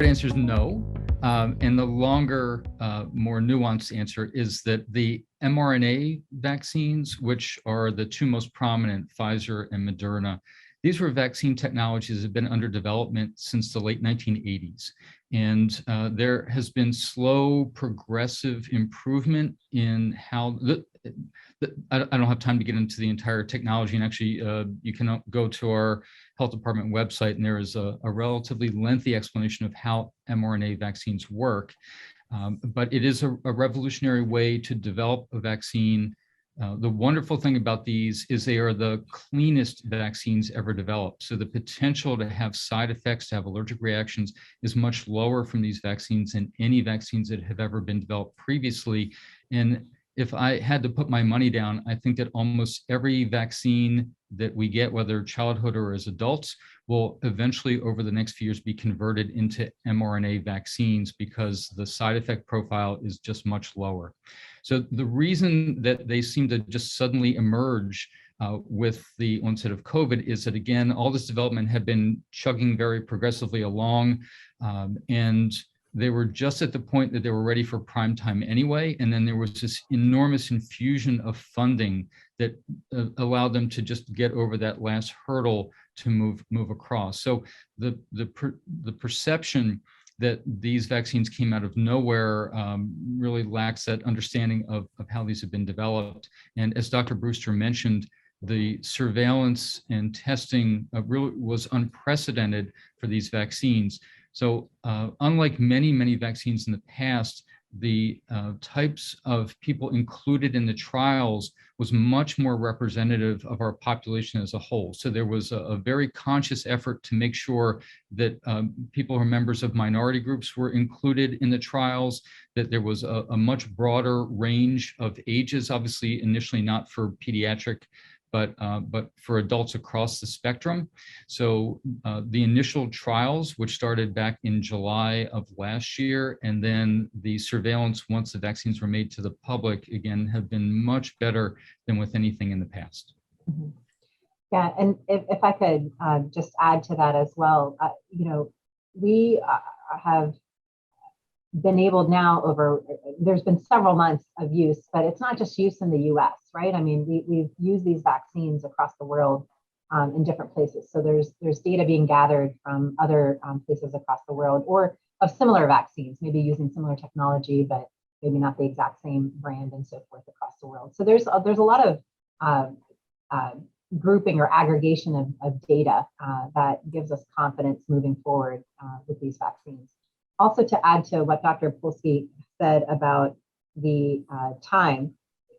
answer is no. And the longer, more nuanced answer is that the mRNA vaccines, which are the two most prominent, Pfizer and Moderna, these were vaccine technologies that have been under development since the late 1980s. And there has been slow, progressive improvement in how I don't have time to get into the entire technology. And actually, you can go to our health department website, and there is a relatively lengthy explanation of how mRNA vaccines work. But it is a revolutionary way to develop a vaccine. The wonderful thing about these is they are the cleanest vaccines ever developed. So the potential to have side effects, to have allergic reactions is much lower from these vaccines than any vaccines that have ever been developed previously. And if I had to put my money down, I think that almost every vaccine that we get, whether childhood or as adults, will eventually over the next few years be converted into mRNA vaccines because the side effect profile is just much lower. So the reason that they seem to just suddenly emerge with the onset of COVID is that, again, all this development had been chugging very progressively along, and they were just at the point that they were ready for prime time anyway. And then there was this enormous infusion of funding that allowed them to just get over that last hurdle to move across. So the perception that these vaccines came out of nowhere really lacks that understanding of how these have been developed. And as Dr. Brewster mentioned, the surveillance and testing really was unprecedented for these vaccines. So unlike many vaccines in the past, the types of people included in the trials was much more representative of our population as a whole. So there was a very conscious effort to make sure that people who are members of minority groups were included in the trials, that there was a much broader range of ages, obviously initially not for pediatric, but for adults across the spectrum. So the initial trials, which started back in July of last year, and then the surveillance once the vaccines were made to the public, again, have been much better than with anything in the past. Mm-hmm. Yeah, and if I could just add to that as well, we have been able now there's been several months of use, but it's not just use in the US, right? I mean, we've used these vaccines across the world in different places. So there's data being gathered from other places across the world, or of similar vaccines, maybe using similar technology, but maybe not the exact same brand and so forth across the world. So there's a lot of grouping or aggregation of data that gives us confidence moving forward with these vaccines. Also, to add to what Dr. Polsky said about the time,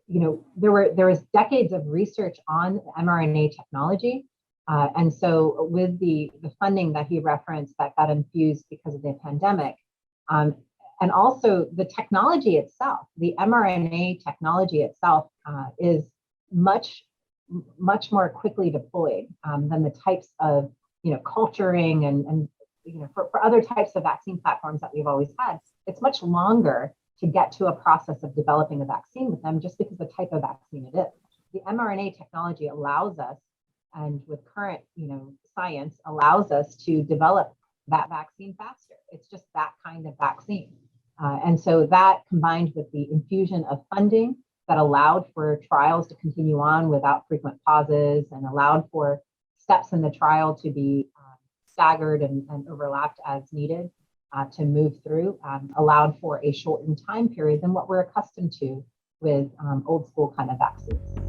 there was decades of research on mRNA technology. And so with the funding that he referenced that got infused because of the pandemic, and also the technology itself, the mRNA technology itself is much more quickly deployed than the types of culturing and for other types of vaccine platforms that we've always had. It's much longer to get to a process of developing a vaccine with them just because the type of vaccine it is. The mRNA technology allows us, and with current science, allows us to develop that vaccine faster. It's just that kind of vaccine. And so that, combined with the infusion of funding that allowed for trials to continue on without frequent pauses and allowed for steps in the trial to be staggered and overlapped as needed to move through, allowed for a shortened time period than what we're accustomed to with old school kind of vaccines.